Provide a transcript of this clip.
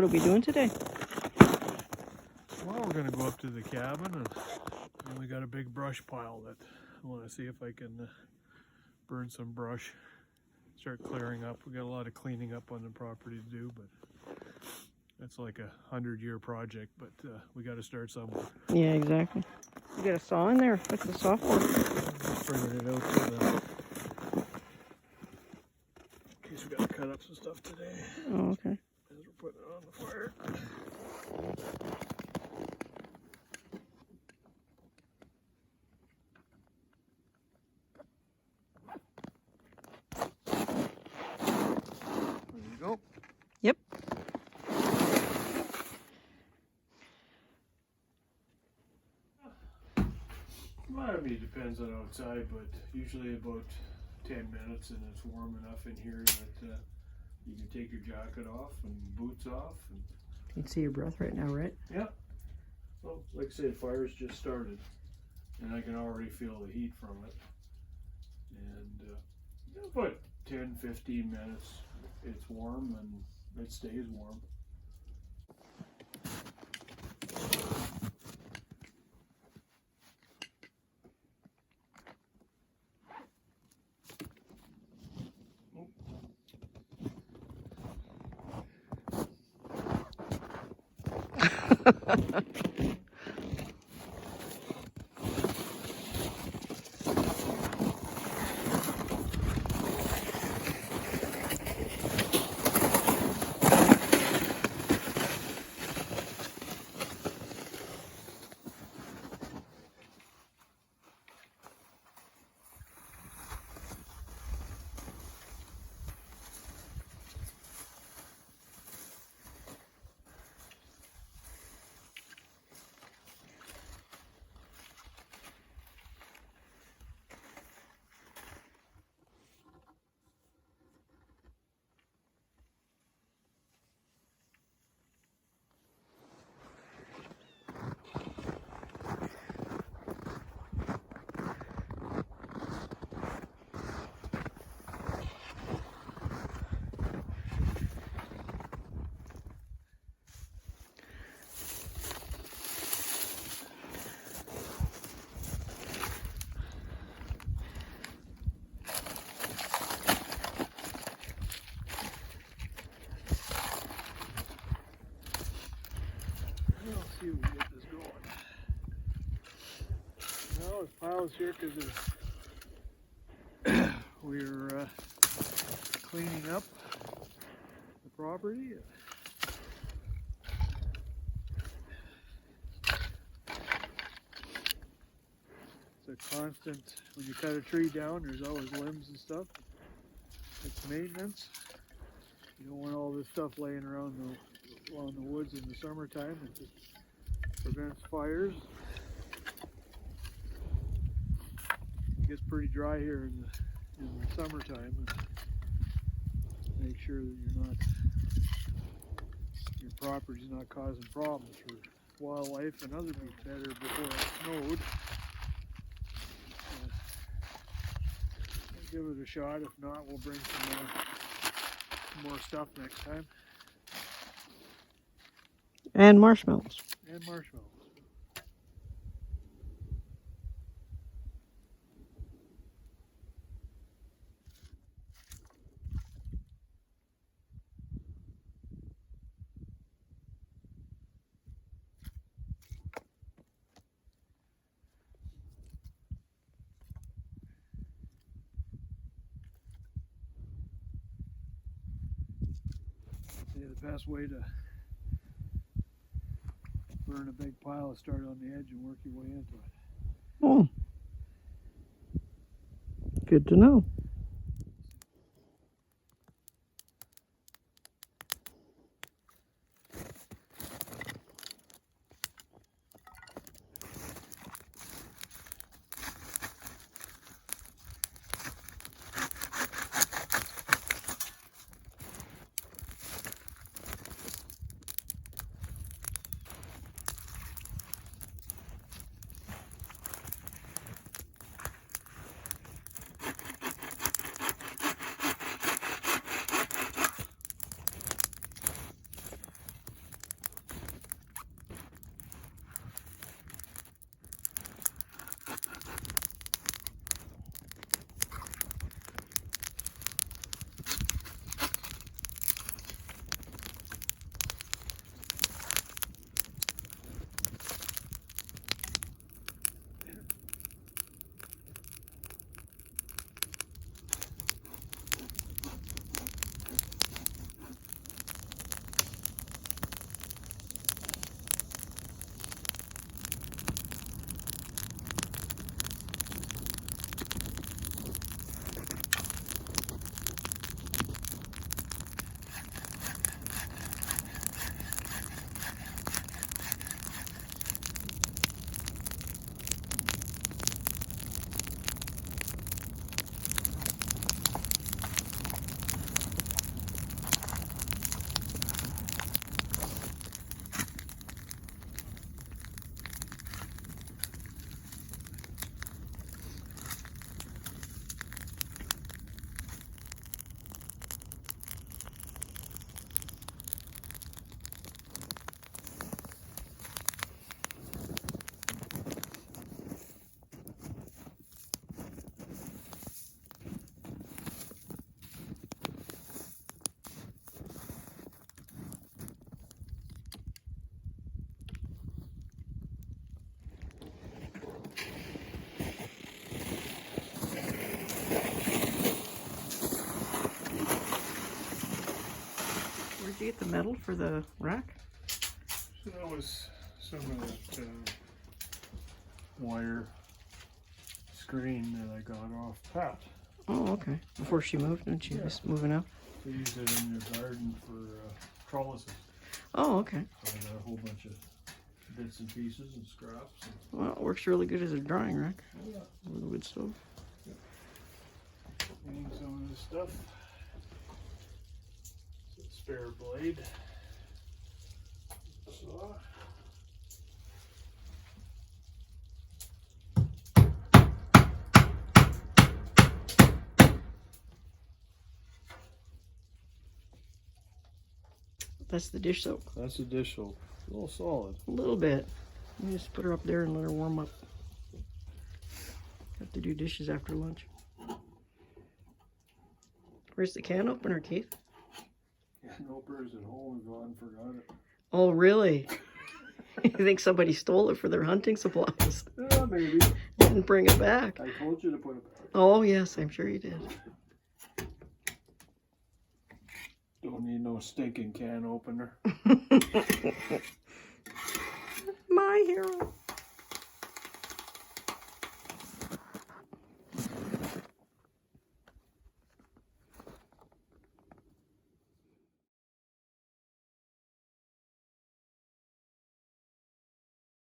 are we doing today? Well, we're going to go up to the cabin, and we got a big brush pile that I want to see if I can burn some brush, start clearing up. We got a lot of cleaning up on the property to do, but that's like a 100-year project, but we got to start somewhere. Yeah, exactly. You got a saw in there? What's the saw for? Just bringing it out to the... in case we got to cut up some stuff today. Oh, okay. As we're putting it on the fire. There you go. Yep. Well, I mean, it depends on outside, but usually about 10 minutes, and it's warm enough in here that you can take your jacket off and boots off. And You can see your breath right now, right? yeah. Well, like I said, fire's just started, and I can already feel the heat from it. And about 10, 15 minutes, it's warm, and it stays warm. Let's see if we can get this going. Well, this pile's here because we're cleaning up the property. It's a constant, when you cut a tree down, there's always limbs and stuff. It's maintenance. You don't want all this stuff laying around the woods in the summertime. It just prevents fires. It gets pretty dry here in the summertime, and make sure that your property's not causing problems for wildlife and other beats better before it snowed. Give it a shot. If not, we'll bring some more stuff next time. And marshmallows. And marshmallows. Yeah, the best way to burn a big pile is start on the edge and work your way into it. Oh. Good to know. see it, the metal for the rack? So that was some of that wire screen that I got off Pat. Oh, okay. Before she moved, and she was moving out. They use it in their garden for trellises. Oh, okay. So I got a whole bunch of bits and pieces and scraps. And Well, it works really good as a drying rack. yeah, Really good stove. cleaning some of this stuff. It's a spare blade. Saw. That's the dish soap. That's a dish soap. A little solid. A little bit. You just put her up there and let her warm up. Have to do dishes after lunch. Where's the can opener, Keith? Can opener's at home and gone, forgot it. Oh, really? You think somebody stole it for their hunting supplies? Yeah, maybe. Didn't bring it back. I told you to put it back. Oh, yes, I'm sure you did. Don't need no stinking can opener. My hero.